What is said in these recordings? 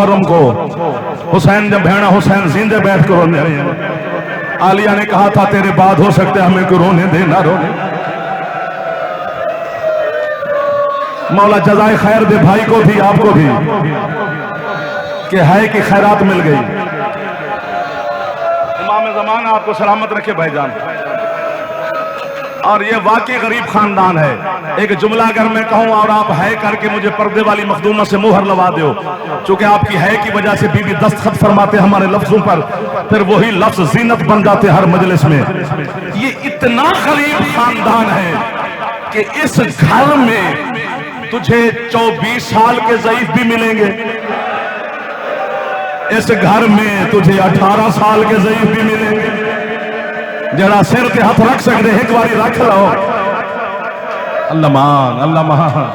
محرم کو حسین جب بہنا حسین زندے بیٹھ کر رونے رہے ہیں. عالیہ نے کہا تھا تیرے بعد ہو سکتے ہمیں کو رونے دے نہ رونے. مولا جزائے خیر دے بھائی کو بھی آپ کو بھی کہ ہے کہ خیرات مل گئی. امام زمانہ آپ کو سلامت رکھے بھائی جان. اور یہ واقعی غریب خاندان ہے. ایک جملہ اگر میں کہوں اور آپ ہے کر کے مجھے پردے والی مخدومہ سے مہر لوا دیو, چونکہ آپ کی ہے کی وجہ سے بی بی دستخط فرماتے ہمارے لفظوں پر, پھر وہی لفظ زینت بن جاتے ہر مجلس میں. یہ اتنا غریب خاندان ہے کہ اس گھر میں تجھے 24 سال کے ضعیف بھی ملیں گے, اس گھر میں تجھے 18 سال کے ضعیف بھی ملیں گے. جڑا سر کے ہاتھ رکھ سکتے ایک باری رکھ لو. اللہ مان اللہ مان.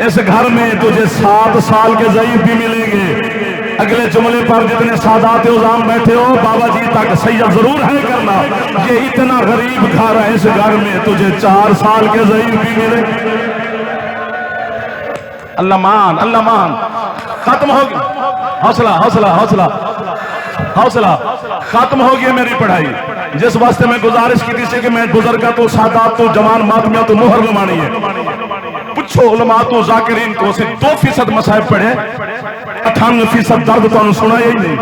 اس گھر میں تجھے 7 سال کے ضعیف بھی ملیں گے. اگلے جملے پر جتنے سادات عظام بیٹھے ہو بابا جی تک سید ضرور ہے کرنا. یہ اتنا غریب گھر ہے, اس گھر میں تجھے 4 سال کے ضعیف بھی ملیں گے. اللہ مان اللہ مان. ختم ہو گئی. حوصلہ حوصلہ حوصلہ حوصلہ. ختم ہو گئی میری پڑھائی. جس واسطے میں گزارش کی تھی کہ میں بزرگا تو سادات تو جوان ماتمیاں تو مہر لمانی ہے. پوچھو علماء تو ذاکرین کو سے 2% مصائب پڑھے, 98% درد تو انہوں سنا ہی نہیں.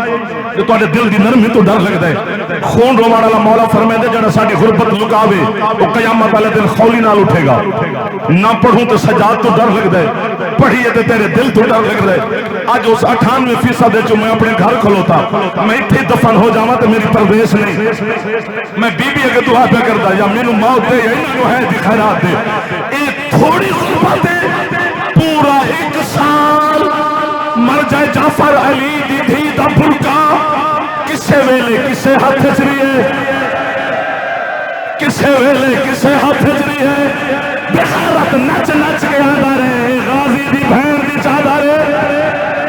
جو تو دل دی نرمی تو ڈر لگ دے. خون روان والا مولا فرمائے دے جڑا ساڑی غربت لکاوے وہ قیامت والے دن خولی نال اٹھے گا. نہ پڑھوں تو سجاد تو ڈر لگ دے, پڑھیے تو تیرے دل تو ڈر لگ دے. آج اس 98% جو میں اپنے گھر کھلوتا میں اتھے دفن ہو جاؤں تو میری پردیش نہیں. میں بی بی اگر دعا پہ کرتا یا مینو موت دے یا انہوں ہے دی خیرات دے. ایک تھوڑی غربت دے پورا 1 سال مر جائے جعفر علی دی دھی دا برکا کسے ویلے کسے ہاتھ چری ہے, کسے ویلے کسے ہاتھ چری ہے. بغیرت نچ نچ کے آدھارے غازی دی بہن دی چادارے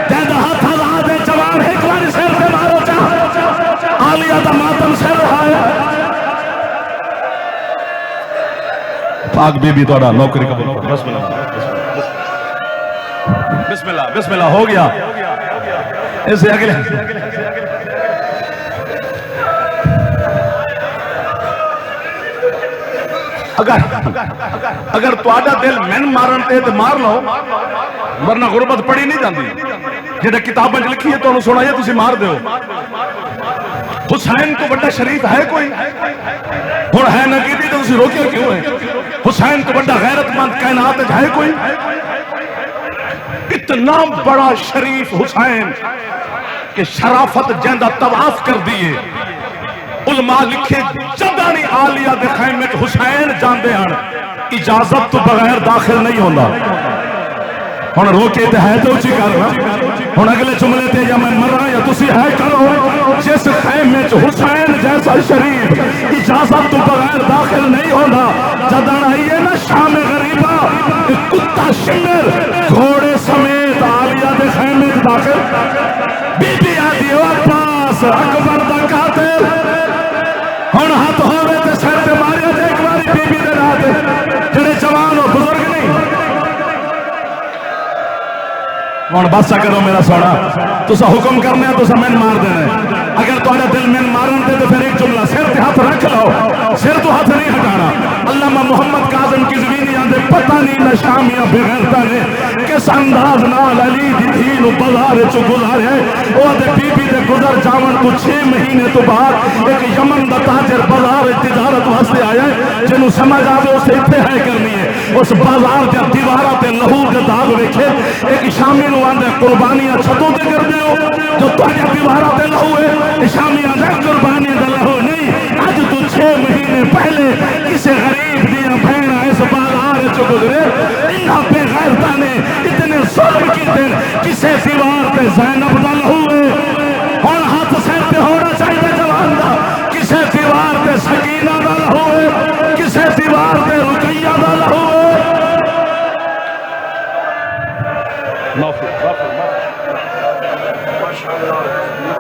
جیدہ ہاتھ آدھے جوان ایک واری سیر سے مارو چاہ عالیہ دا ماتم سے رہا ہے. پاک بی بی توڑا نوکری کا بلکہ بسم اللہ بسم اللہ بسم اللہ ہو گیا. اسے اگلے اگر تواڈا دل من مارن تے تے مار لو, ورنہ غربت پڑی نہیں جاندی. جڑا کتاباں وچ لکھی ہے تانوں سنایا تسی مار دیو. حسین تو بڑا شریف ہے کوئی ہن ہے نہ کیتی تے تسی روکیا کیوں ہے؟ حسین تو بڑا غیرت مند کائنات وچ ہے کوئی؟ اتنا بڑا شریف حسین کہ شرافت جیندہ طواف کر دیئے. علماء لکھے جدانی عالیہ دے خیمے حسین جاندے ہیں اجازت تو بغیر داخل نہیں ہونا. ہن روکے تے ہے تو اچھی کرنا. ہن اگلے جملے تے یا میں مرا یا تسی ہے کرو. جس خیمے حسین جیسا شریف اجازت تو بغیر داخل نہیں ہونا. جدان آئیے نا شام غریبہ کتا شمر گھوڑے سمیت عالیہ دے خیمے داخل. بی بی آدھی پاس اکبر دا قاتل ہن ہاتھ ہوئے تے سر تے ماریا تے ایک باری بی بی دے رات جڑے جوان ہو بزرگ نہیں. ہن بس کرو میرا سونا, تسا حکم کرنے ہیں تسا من مار دینا. اگر تہاڈا دل من مارن تے پھر ایک جملہ سر تے ہاتھ رکھ لو, سر تو ہاتھ نہیں ہٹانا. علامہ محمد کاظم کی زمینی آندے پتہ نہیں نہ شامیاں بغیرتا نے کس انداز نال علی دی دھی نو بازار چ گزارے. او دے بی بی دے گزر جاون تو 6 مہینے تو بعد ایک یمن دا تاجر بازار تجارت واسطے آیا ہے جنوں سمجھ آوے اسے اتنے ہے کرنی ہے. اس بازار دے دیواراں تے لہو دے داغ ویکھے ایک شامی نو آندے قربانیاں چھتوں تے کر دیو. جو تہاڈے دیواراں تے لہو ہے شامیاں دے قربانی دا لہو نہیں. اج تو 6 مہینے پہلے کسے غریب دیاں بہناں اس بازار چ گزرے. انہاں بے غیرتاں نے اتنے ظلم کیتے کسے دیوار تے زینب دا لہو ہے